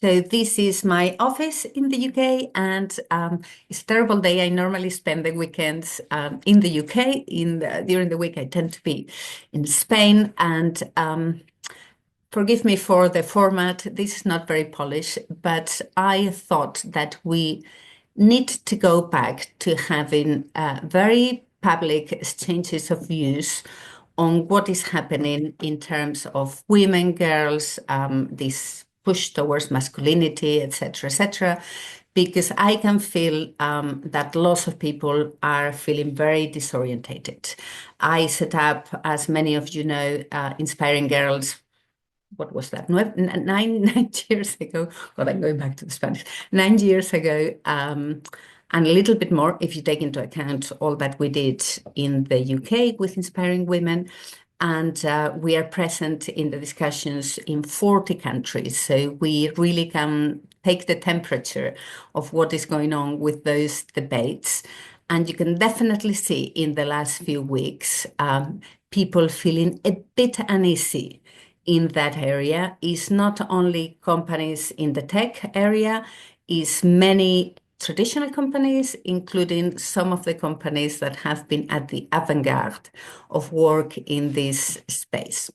So this is my office in the UK, and it's a terrible day. I normally spend the weekends in the UK. During the week, I tend to be in Spain, and forgive me for the format. This is not very polished, but I thought that we need to go back to having very public exchanges of views on what is happening in terms of women, girls, this push towards masculinity, etc., because I can feel that lots of people are feeling very disorientated. I set up, as many of you know, Inspiring Girls. What was that? Nine years ago. God, I'm going back to the Spanish. 9 years ago, and a little bit more if you take into account all that we did in the UK with Inspiring Women. And we are present in the discussions in 40 countries. So we really can take the temperature of what is going on with those debates. And you can definitely see in the last few weeks, people feeling a bit uneasy in that area. Is not only companies in the tech area, is many traditional companies, including some of the companies that have been at the avant-garde of work in this space.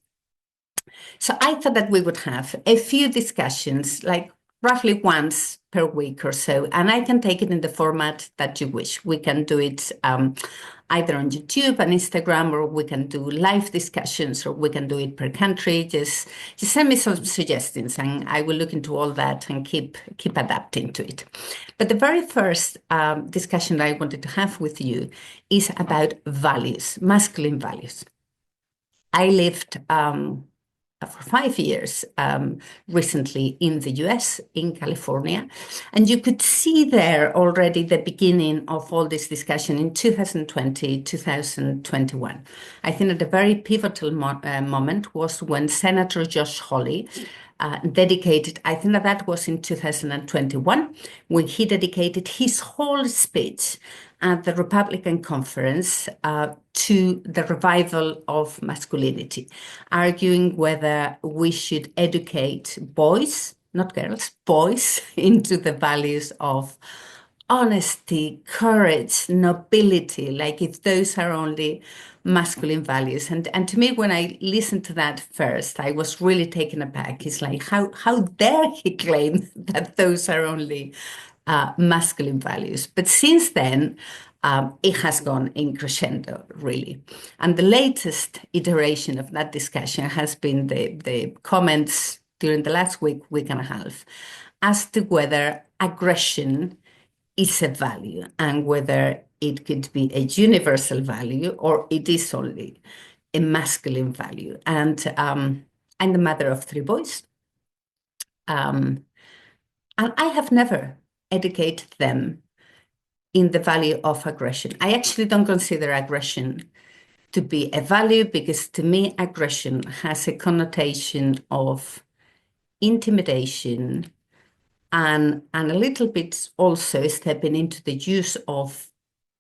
So I thought that we would have a few discussions, like roughly once per week or so, and I can take it in the format that you wish. We can do it either on YouTube and Instagram, or we can do live discussions, or we can do it per country. Just send me some suggestions, and I will look into all that and keep adapting to it. But the very first discussion I wanted to have with you is about values, masculine values. I lived for 5 years recently in the US, in California. And you could see there already the beginning of all this discussion in 2020, 2021. I think that a very pivotal moment was when Senator Josh Hawley dedicated, I think that was in 2021, when he dedicated his whole speech at the Republican conference to the revival of masculinity, arguing whether we should educate boys, not girls, boys, into the values of honesty, courage, nobility, like if those are only masculine values. And to me, when I listened to that first, I was really taken aback. It's like, how dare he claim that those are only masculine values? But since then, it has gone in crescendo, really. And the latest iteration of that discussion has been the comments during the last week and a half, as to whether aggression is a value and whether it could be a universal value or it is only a masculine value. And I'm the mother of 3 boys. And I have never educated them in the value of aggression. I actually don't consider aggression to be a value, because to me, aggression has a connotation of intimidation and a little bit also stepping into the use of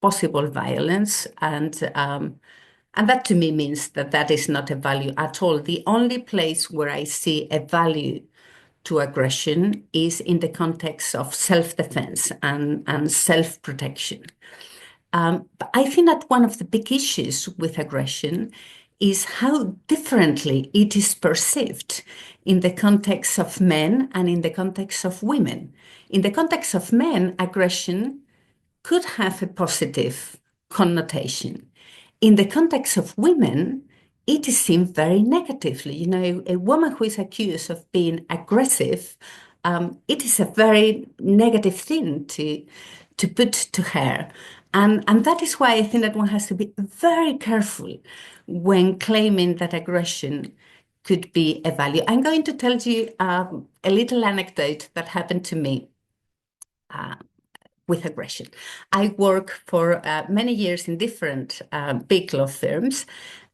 possible violence. And that to me means that that is not a value at all. The only place where I see a value to aggression is in the context of self-defense and self-protection. But I think that one of the big issues with aggression is how differently it is perceived in the context of men and in the context of women. In the context of men, aggression could have a positive connotation. In the context of women, it is seen very negatively. You know, a woman who is accused of being aggressive, it is a very negative thing to put to her. And that is why I think that one has to be very careful when claiming that aggression could be a value. I'm going to tell you a little anecdote that happened to me with aggression. I work for many years in different big law firms,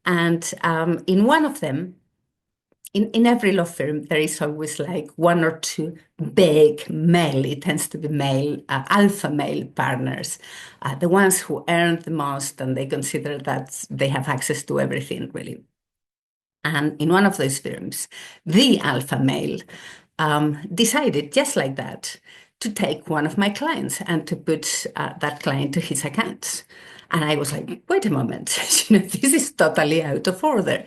and in one of them, in every law firm, there is always like 1 or 2 big male, it tends to be male, alpha male partners, the ones who earn the most, and they consider that they have access to everything, really. And in one of those firms, the alpha male decided just like that to take one of my clients and to put that client to his account. And I was like, wait a moment, this is totally out of order.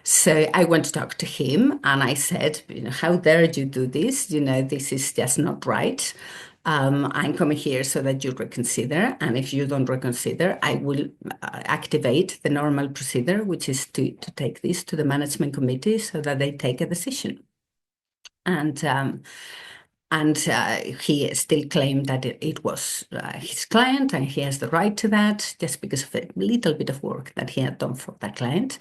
So I went to talk to him and I said, how dare you do this? This is just not right. I'm coming here so that you reconsider. And if you don't reconsider, I will activate the normal procedure, which is to take this to the management committee so that they take a decision. And he still claimed that it was his client and he has the right to that just because of a little bit of work that he had done for that client.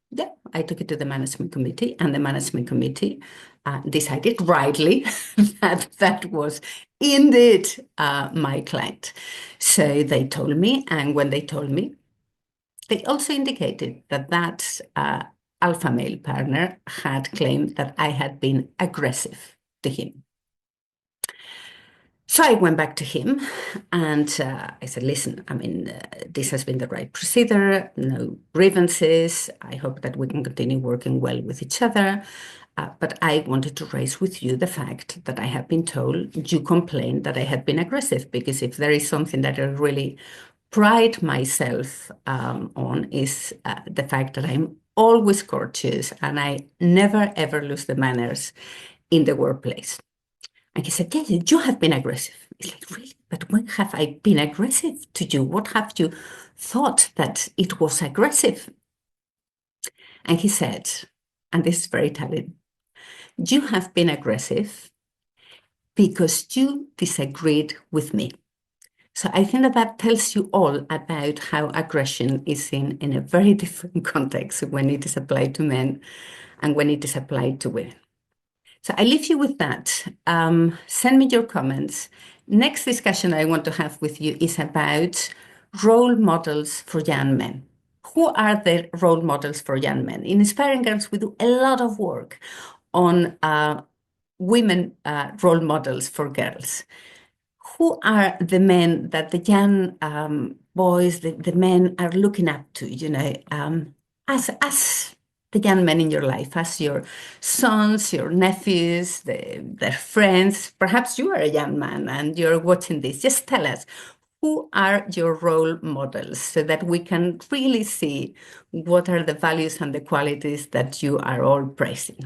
Yeah, I took it to the management committee, and the management committee decided rightly that that was indeed my client. So they told me, and when they told me, they also indicated that that alpha male partner had claimed that I had been aggressive to him. So I went back to him and I said, listen, this has been the right procedure, no grievances. I hope that we can continue working well with each other. But I wanted to raise with you the fact that I have been told you complained that I had been aggressive, because if there is something that I really pride myself on is the fact that I'm always courteous and I never, ever lose the manners in the workplace. And he said, yeah, you have been aggressive. It's like, really? But when have I been aggressive to you? What have you thought that it was aggressive? And he said, and this is very telling, you have been aggressive because you disagreed with me. So I think that that tells you all about how aggression is seen in a very different context when it is applied to men and when it is applied to women. So I leave you with that. Send me your comments. Next discussion I want to have with you is about role models for young men. Who are the role models for young men? In Inspiring Girls, we do a lot of work on women role models for girls. Who are the men that the young boys, the men are looking up to, as the young men in your life, as your sons, your nephews, their friends? Perhaps you are a young man and you're watching this. Just tell us, who are your role models so that we can really see what are the values and the qualities that you are all praising.